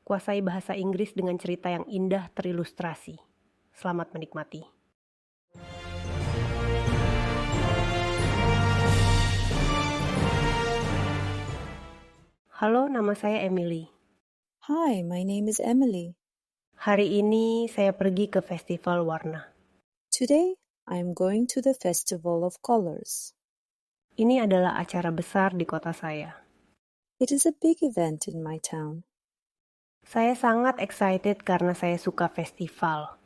Kuasai bahasa Inggris dengan cerita yang indah terilustrasi. Selamat menikmati. Halo, nama saya Emily. Hi, my name is Emily. Hari ini saya pergi ke festival warna. Today, I am going to the Festival of Colors. Ini adalah acara besar di kota saya. It is a big event in my town. Saya sangat excited karena saya suka festival.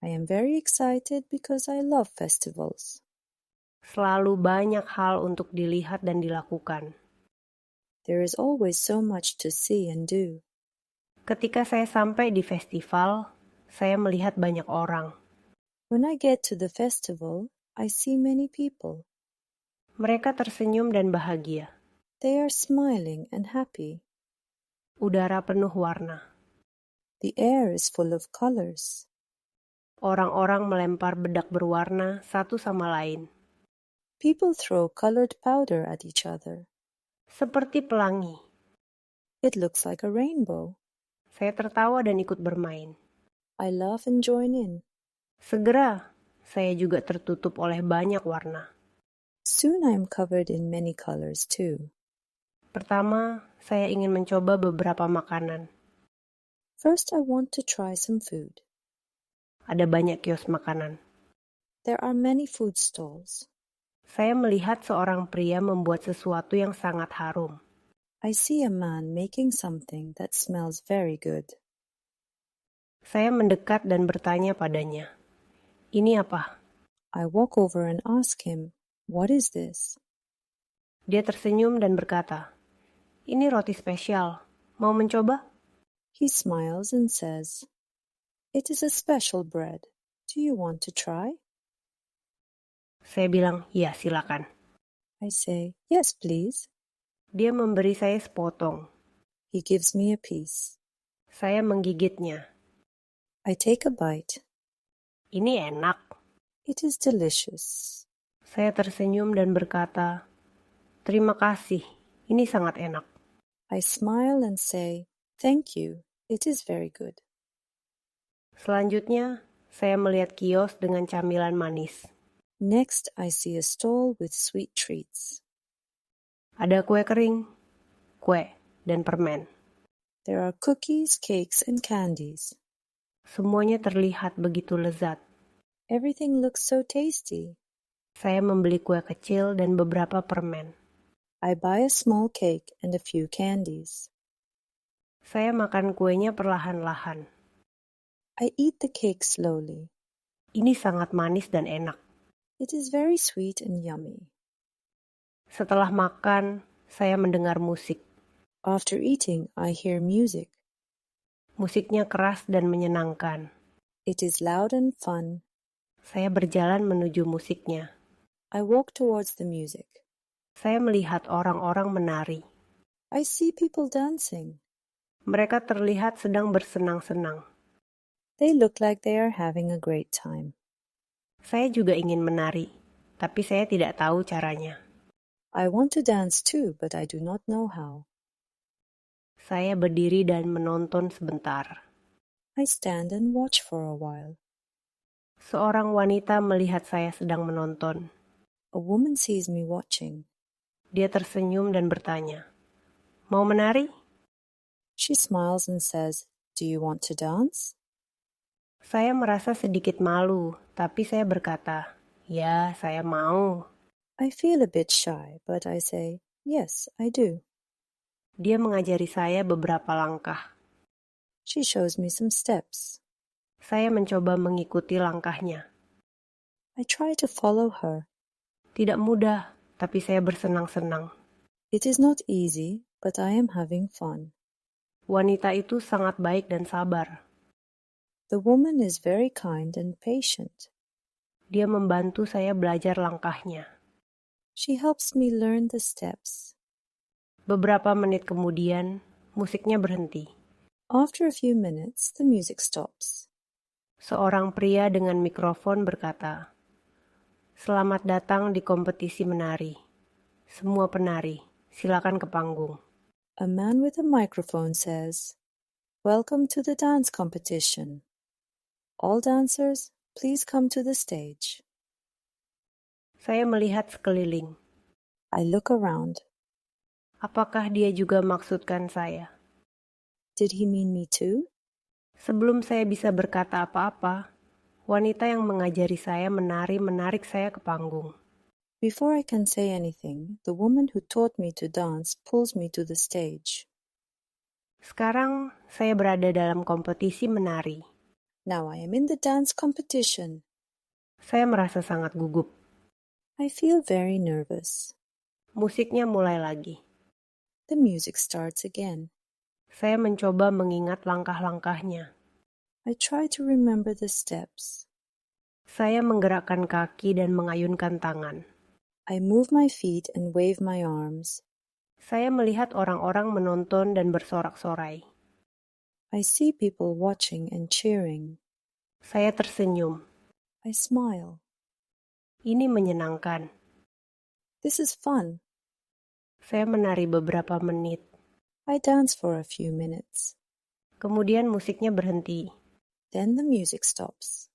I am very excited because I love festivals. Selalu banyak hal untuk dilihat dan dilakukan. There is always so much to see and do. Ketika saya sampai di festival, saya melihat banyak orang. When I get to the festival, I see many people. Mereka tersenyum dan bahagia. They are smiling and happy. Udara penuh warna. The air is full of colors. Orang-orang melempar bedak berwarna satu sama lain. People throw colored powder at each other. Seperti pelangi. It looks like a rainbow. Saya tertawa dan ikut bermain. I laugh and join in. Segera, saya juga tertutup oleh banyak warna. Soon I am covered in many colors too. Pertama, saya ingin mencoba beberapa makanan. First, I want to try some food. Ada banyak kios makanan. There are many food stalls. Saya melihat seorang pria membuat sesuatu yang sangat harum. I see a man making something that smells very good. Saya mendekat dan bertanya padanya, "Ini apa?" I walk over and ask him, "What is this?" Dia tersenyum dan berkata, "Ini roti spesial. Mau mencoba?" He smiles and says, "It is a special bread. Do you want to try?" Saya bilang, "Ya, silakan." I say, "Yes, please." Dia memberi saya sepotong. He gives me a piece. Saya menggigitnya. I take a bite. Ini enak. It is delicious. Saya tersenyum dan berkata, "Terima kasih, ini sangat enak." I smile and say, "Thank you. It is very good." Selanjutnya, saya melihat kios dengan camilan manis. Next, I see a stall with sweet treats. Ada kue kering, kue, dan permen. There are cookies, cakes, and candies. Semuanya terlihat begitu lezat. Everything looks so tasty. Saya membeli kue kecil dan beberapa permen. I buy a small cake and a few candies. Saya makan kuenya perlahan-lahan. I eat the cake slowly. Ini sangat manis dan enak. It is very sweet and yummy. Setelah makan, saya mendengar musik. After eating, I hear music. Musiknya keras dan menyenangkan. It is loud and fun. Saya berjalan menuju musiknya. I walk towards the music. Saya melihat orang-orang menari. I see people dancing. Mereka terlihat sedang bersenang-senang. They look like they are having a great time. Saya juga ingin menari, tapi saya tidak tahu caranya. I want to dance too, but I do not know how. Saya berdiri dan menonton sebentar. I stand and watch for a while. Seorang wanita melihat saya sedang menonton. A woman sees me watching. Dia tersenyum dan bertanya, "Mau menari?" She smiles and says, "Do you want to dance?" Saya merasa sedikit malu, tapi saya berkata, "Ya, saya mau." I feel a bit shy, but I say, "Yes, I do." Dia mengajari saya beberapa langkah. She shows me some steps. Saya mencoba mengikuti langkahnya. I try to follow her. Tidak mudah, tapi saya bersenang-senang. It is not easy, but I am having fun. Wanita itu sangat baik dan sabar. The woman is very kind and patient. Dia membantu saya belajar langkahnya. She helps me learn the steps. Beberapa menit kemudian, musiknya berhenti. After a few minutes, the music stops. Seorang pria dengan mikrofon berkata, "Selamat datang di kompetisi menari. Semua penari, silakan ke panggung." A man with a microphone says, Welcome to the dance competition. All dancers, please come to the stage. Saya melihat sekeliling. I look around. Apakah dia juga maksudkan saya? Did he mean me too? Sebelum saya bisa berkata apa-apa, wanita yang mengajari saya menari menarik saya ke panggung. Before I can say anything, the woman who taught me to dance pulls me to the stage. Sekarang saya berada dalam kompetisi menari. Now I am in the dance competition. Saya merasa sangat gugup. I feel very nervous. Musiknya mulai lagi. The music starts again. Saya mencoba mengingat langkah-langkahnya. I try to remember the steps. Saya menggerakkan kaki dan mengayunkan tangan. I move my feet and wave my arms. Saya melihat orang-orang menonton dan bersorak-sorai. I see people watching and cheering. Saya tersenyum. I smile. Ini menyenangkan. This is fun. Saya menari beberapa menit. I dance for a few minutes. Kemudian musiknya berhenti. Then the music stops.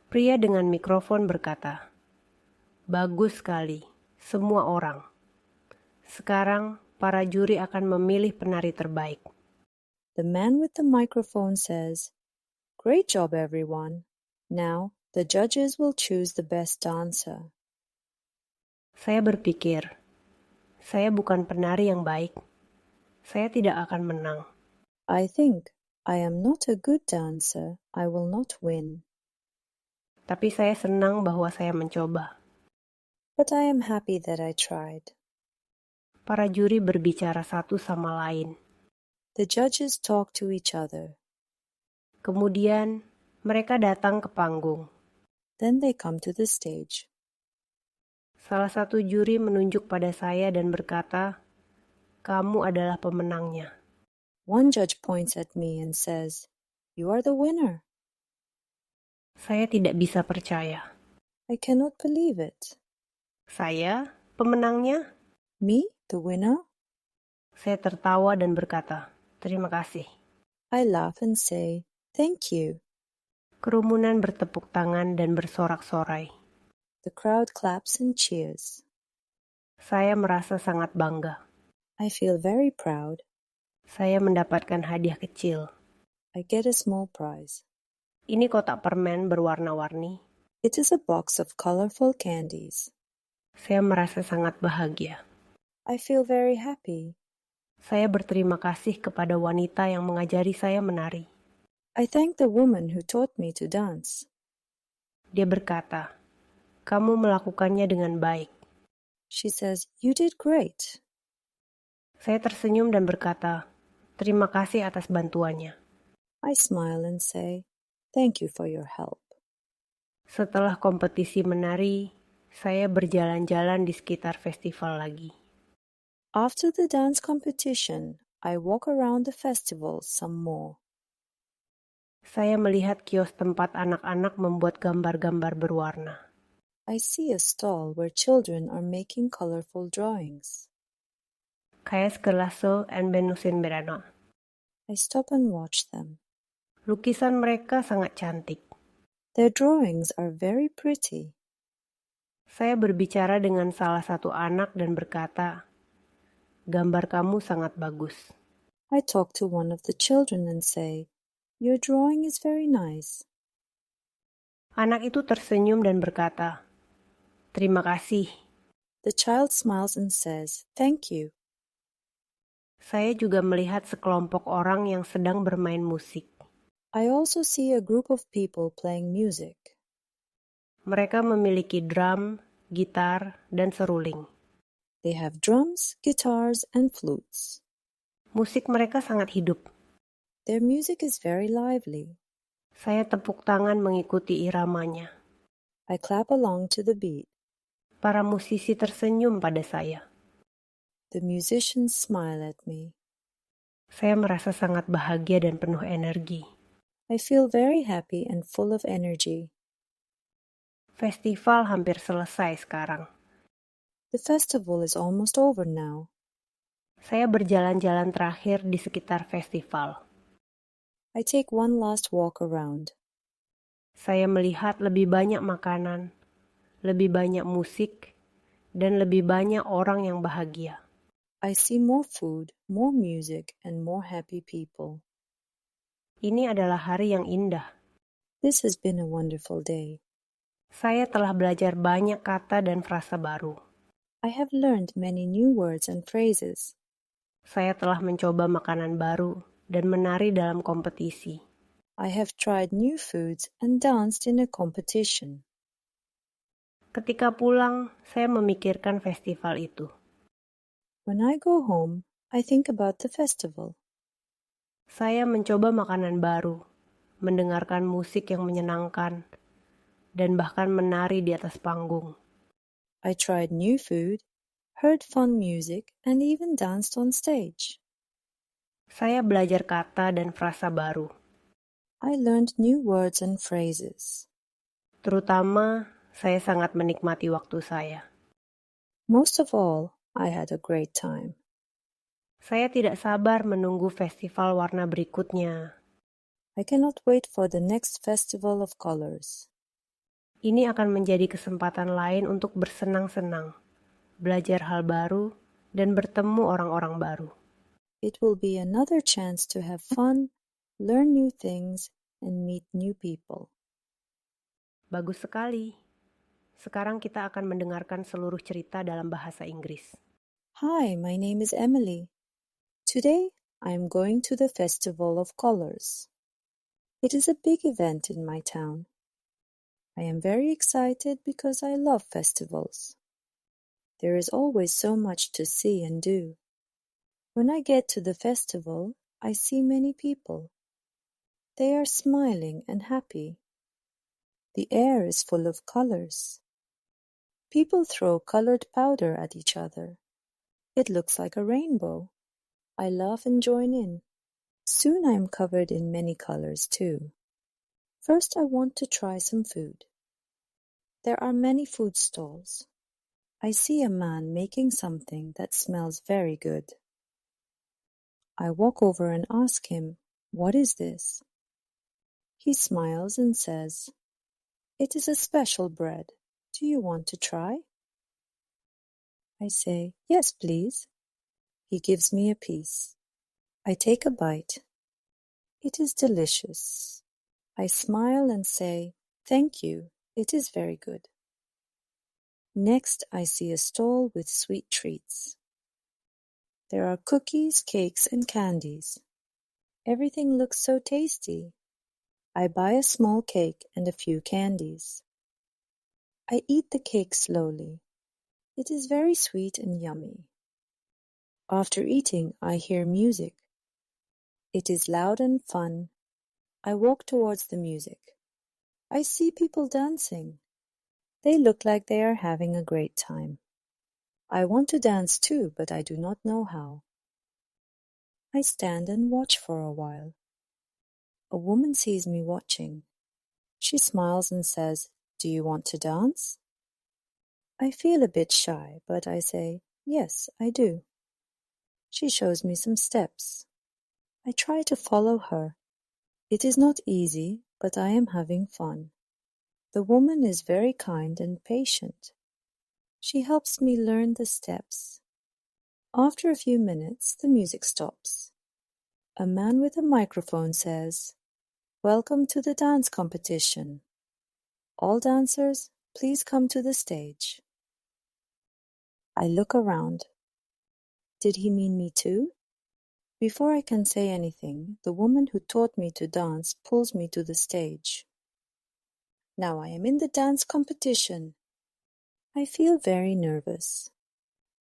Pria dengan mikrofon berkata, "Bagus sekali, semua orang. Sekarang, para juri akan memilih penari terbaik." The man with the microphone says, "Great job, everyone. Now, the judges will choose the best dancer." Saya berpikir, saya bukan penari yang baik. Saya tidak akan menang. I think, I am not a good dancer. I will not win. Tapi saya senang bahwa saya mencoba. But I am happy that I tried. Para juri berbicara satu sama lain. The judges talk to each other. Kemudian, mereka datang ke panggung. Then they come to the stage. Salah satu juri menunjuk pada saya dan berkata, "Kamu adalah pemenangnya." One judge points at me and says, "You are the winner." Saya tidak bisa percaya. I cannot believe it. Saya, pemenangnya? Me, the winner? Saya tertawa dan berkata, "Terima kasih." I laugh and say, "Thank you." Kerumunan bertepuk tangan dan bersorak-sorai. The crowd claps and cheers. Saya merasa sangat bangga. I feel very proud. Saya mendapatkan hadiah kecil. I get a small prize. Ini kotak permen berwarna-warni. It is a box of colorful candies. Saya merasa sangat bahagia. I feel very happy. Saya berterima kasih kepada wanita yang mengajari saya menari. I thank the woman who taught me to dance. Dia berkata, "Kamu melakukannya dengan baik." She says, "You did great." Saya tersenyum dan berkata, "Terima kasih atas bantuannya." I smile and say, "Thank you for your help." Setelah kompetisi menari, saya berjalan-jalan di sekitar festival lagi. After the dance competition, I walk around the festival some more. Saya melihat kios tempat anak-anak membuat gambar-gambar berwarna. I see a stall where children are making colorful drawings. Kayak Skelaso and Benusin Berano. I stop and watch them. Lukisan mereka sangat cantik. Their drawings are very pretty. Saya berbicara dengan salah satu anak dan berkata, "Gambar kamu sangat bagus." I talk to one of the children and say, "Your drawing is very nice." Anak itu tersenyum dan berkata, "Terima kasih." The child smiles and says, "Thank you." Saya juga melihat sekelompok orang yang sedang bermain musik. I also see a group of people playing music. Mereka memiliki drum, gitar, dan seruling. They have drums, guitars, and flutes. Musik mereka sangat hidup. Their music is very lively. Saya tepuk tangan mengikuti iramanya. I clap along to the beat. Para musisi tersenyum pada saya. The musicians smile at me. Saya merasa sangat bahagia dan penuh energi. I feel very happy and full of energy. Festival hampir selesai sekarang. The festival is almost over now. Saya berjalan-jalan terakhir di sekitar festival. I take one last walk around. Saya melihat lebih banyak makanan, lebih banyak musik, dan lebih banyak orang yang bahagia. I see more food, more music, and more happy people. Ini adalah hari yang indah. This has been a wonderful day. Saya telah belajar banyak kata dan frasa baru. I have learned many new words and phrases. Saya telah mencoba makanan baru dan menari dalam kompetisi. I have tried new foods and danced in a competition. Ketika pulang, saya memikirkan festival itu. When I go home, I think about the festival. Saya mencoba makanan baru, mendengarkan musik yang menyenangkan, dan bahkan menari di atas panggung. I tried new food, heard fun music, and even danced on stage. Saya belajar kata dan frasa baru. I learned new words and phrases. Terutama, saya sangat menikmati waktu saya. Most of all, I had a great time. Saya tidak sabar menunggu festival warna berikutnya. I cannot wait for the next festival of colors. Ini akan menjadi kesempatan lain untuk bersenang-senang, belajar hal baru, dan bertemu orang-orang baru. It will be another chance to have fun, learn new things, and meet new people. Bagus sekali. Sekarang kita akan mendengarkan seluruh cerita dalam bahasa Inggris. Hi, my name is Emily. Today, I am going to the Festival of Colors. It is a big event in my town. I am very excited because I love festivals. There is always so much to see and do. When I get to the festival, I see many people. They are smiling and happy. The air is full of colors. People throw colored powder at each other. It looks like a rainbow. I laugh and join in. Soon I am covered in many colors too. First I want to try some food. There are many food stalls. I see a man making something that smells very good. I walk over and ask him, "What is this?" He smiles and says, "It is a special bread. Do you want to try?" I say, "Yes, please." He gives me a piece. I take a bite. It is delicious. I smile and say, "Thank you. It is very good." Next, I see a stall with sweet treats. There are cookies, cakes, and candies. Everything looks so tasty. I buy a small cake and a few candies. I eat the cake slowly. It is very sweet and yummy. After eating, I hear music. It is loud and fun. I walk towards the music. I see people dancing. They look like they are having a great time. I want to dance too, but I do not know how. I stand and watch for a while. A woman sees me watching. She smiles and says, "Do you want to dance?" I feel a bit shy, but I say, "Yes, I do." She shows me some steps. I try to follow her. It is not easy, but I am having fun. The woman is very kind and patient. She helps me learn the steps. After a few minutes, the music stops. A man with a microphone says, "Welcome to the dance competition. All dancers, please come to the stage." I look around. Did he mean me too? Before I can say anything, the woman who taught me to dance pulls me to the stage. Now I am in the dance competition. I feel very nervous.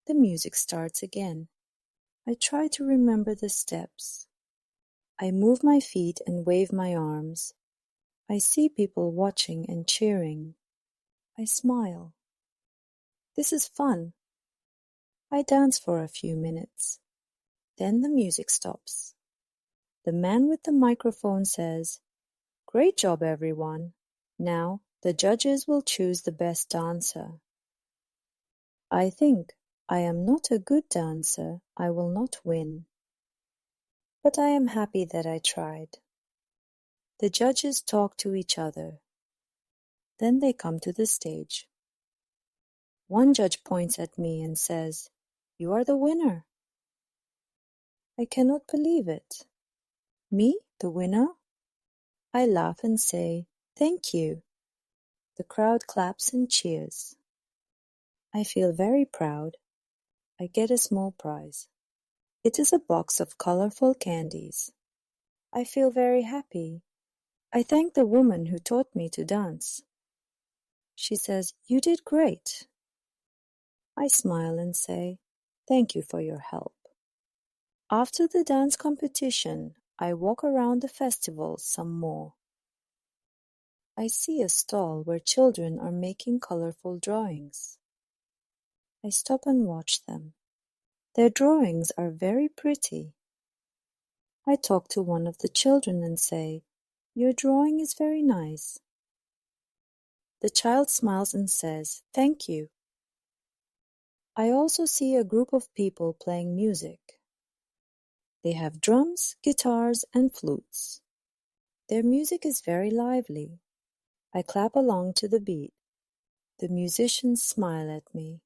The music starts again. I try to remember the steps. I move my feet and wave my arms. I see people watching and cheering. I smile. This is fun. I dance for a few minutes. Then the music stops. The man with the microphone says, "Great job, everyone. Now the judges will choose the best dancer." I think I am not a good dancer. I will not win. But I am happy that I tried. The judges talk to each other. Then they come to the stage. One judge points at me and says, "You are the winner." I cannot believe it. Me, the winner? I laugh and say, "Thank you." The crowd claps and cheers. I feel very proud. I get a small prize. It is a box of colorful candies. I feel very happy. I thank the woman who taught me to dance. She says, "You did great." I smile and say, "Thank you for your help." After the dance competition, I walk around the festival some more. I see a stall where children are making colorful drawings. I stop and watch them. Their drawings are very pretty. I talk to one of the children and say, "Your drawing is very nice." The child smiles and says, "Thank you." I also see a group of people playing music. They have drums, guitars, and flutes. Their music is very lively. I clap along to the beat. The musicians smile at me.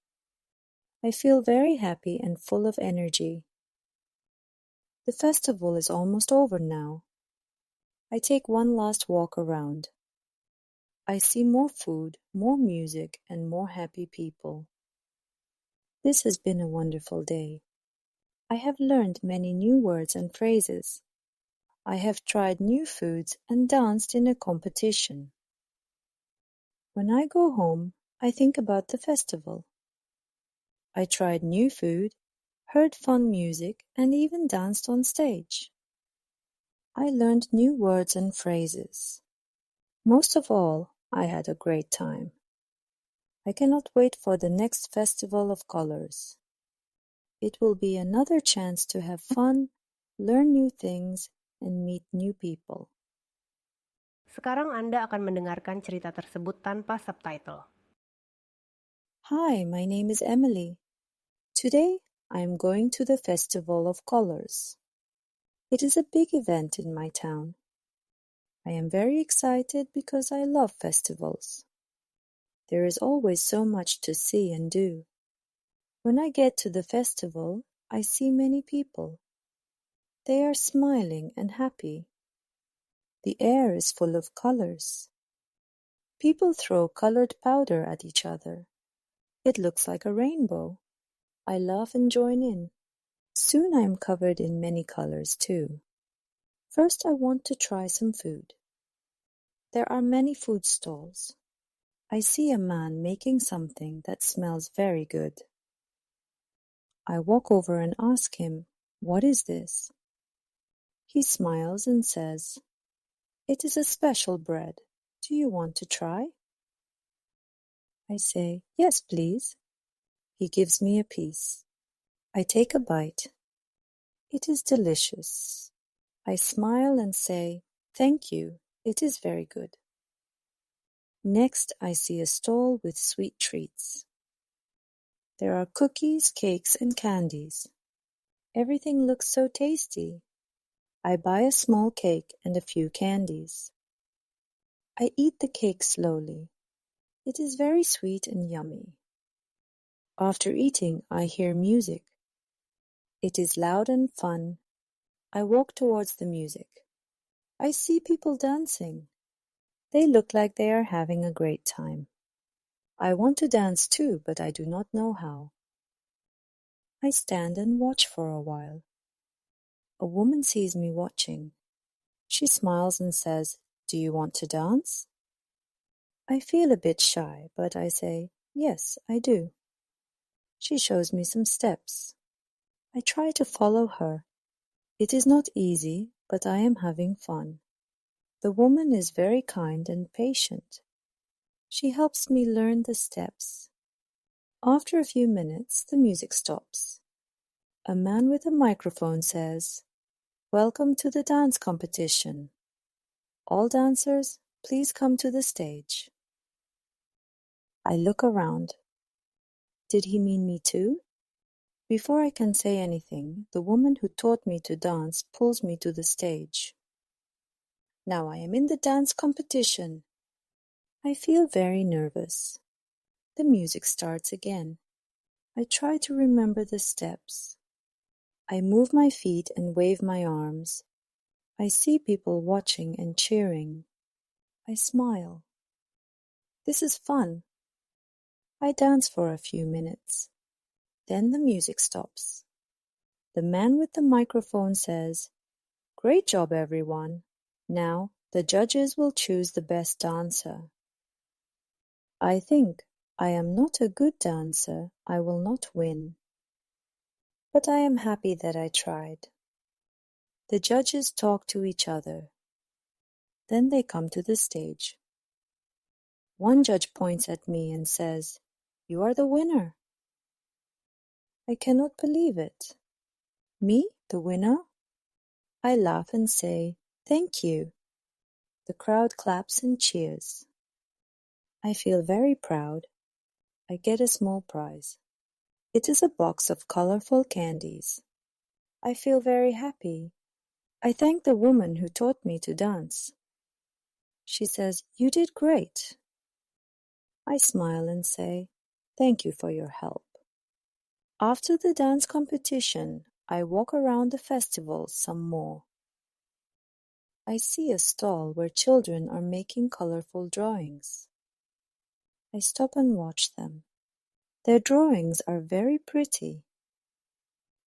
I feel very happy and full of energy. The festival is almost over now. I take one last walk around. I see more food, more music, and more happy people. This has been a wonderful day. I have learned many new words and phrases. I have tried new foods and danced in a competition. When I go home, I think about the festival. I tried new food, heard fun music, and even danced on stage. I learned new words and phrases. Most of all, I had a great time. I cannot wait for the next Festival of Colors. It will be another chance to have fun, learn new things, and meet new people. Sekarang Anda akan mendengarkan cerita tersebut tanpa subtitle. Hi, my name is Emily. Today, I am going to the Festival of Colors. It is a big event in my town. I am very excited because I love festivals. There is always so much to see and do. When I get to the festival, I see many people. They are smiling and happy. The air is full of colors. People throw colored powder at each other. It looks like a rainbow. I laugh and join in. Soon I am covered in many colors too. First, I want to try some food. There are many food stalls. I see a man making something that smells very good. I walk over and ask him, "What is this?" He smiles and says, "It is a special bread. Do you want to try?" I say, "Yes, please." He gives me a piece. I take a bite. It is delicious. I smile and say, "Thank you. It is very good." Next, I see a stall with sweet treats. There are cookies, cakes, and candies. Everything looks so tasty. I buy a small cake and a few candies. I eat the cake slowly. It is very sweet and yummy. After eating, I hear music. It is loud and fun. I walk towards the music. I see people dancing. They look like they are having a great time. I want to dance too, but I do not know how. I stand and watch for a while. A woman sees me watching. She smiles and says, "Do you want to dance?" I feel a bit shy, but I say, "Yes, I do." She shows me some steps. I try to follow her. It is not easy, but I am having fun. The woman is very kind and patient. She helps me learn the steps. After a few minutes, the music stops. A man with a microphone says, "Welcome to the dance competition. All dancers, please come to the stage." I look around. Did he mean me too? Before I can say anything, the woman who taught me to dance pulls me to the stage. Now I am in the dance competition. I feel very nervous. The music starts again. I try to remember the steps. I move my feet and wave my arms. I see people watching and cheering. I smile. This is fun. I dance for a few minutes. Then the music stops. The man with the microphone says, "Great job, everyone. Now the judges will choose the best dancer." I think I am not a good dancer. I will not win. But I am happy that I tried. The judges talk to each other. Then they come to the stage. One judge points at me and says, "You are the winner." I cannot believe it. Me, the winner? I laugh and say, "Thank you." The crowd claps and cheers. I feel very proud. I get a small prize. It is a box of colorful candies. I feel very happy. I thank the woman who taught me to dance. She says, "You did great." I smile and say, "Thank you for your help." After the dance competition, I walk around the festival some more. I see a stall where children are making colorful drawings. I stop and watch them. Their drawings are very pretty.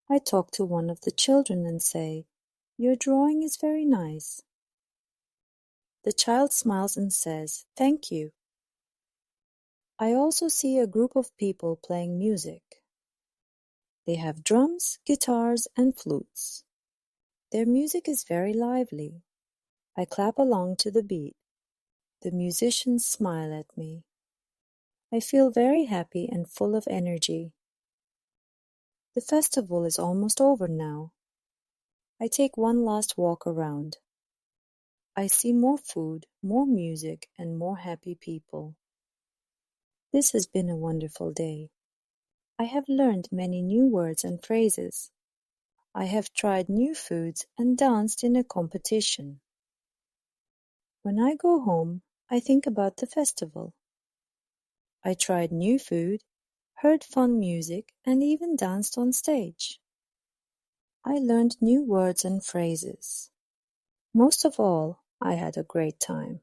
I talk to one of the children and say, "Your drawing is very nice." The child smiles and says, "Thank you." I also see a group of people playing music. They have drums, guitars, and flutes. Their music is very lively. I clap along to the beat. The musicians smile at me. I feel very happy and full of energy. The festival is almost over now. I take one last walk around. I see more food, more music, and more happy people. This has been a wonderful day. I have learned many new words and phrases. I have tried new foods and danced in a competition. When I go home, I think about the festival. I tried new food, heard fun music, and even danced on stage. I learned new words and phrases. Most of all, I had a great time.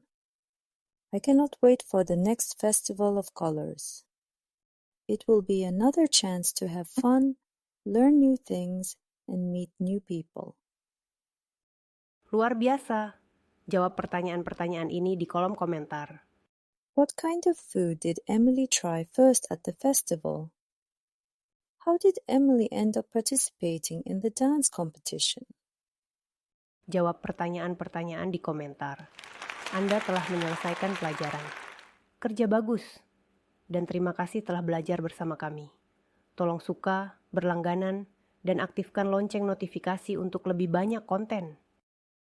I cannot wait for the next Festival of Colors. It will be another chance to have fun, learn new things, and meet new people. Luar biasa. Jawab pertanyaan-pertanyaan ini di kolom komentar. What kind of food did Emily try first at the festival? How did Emily end up participating in the dance competition? Jawab pertanyaan-pertanyaan di komentar. Anda telah menyelesaikan pelajaran. Kerja bagus. Dan terima kasih telah belajar bersama kami. Tolong suka, berlangganan, dan aktifkan lonceng notifikasi untuk lebih banyak konten.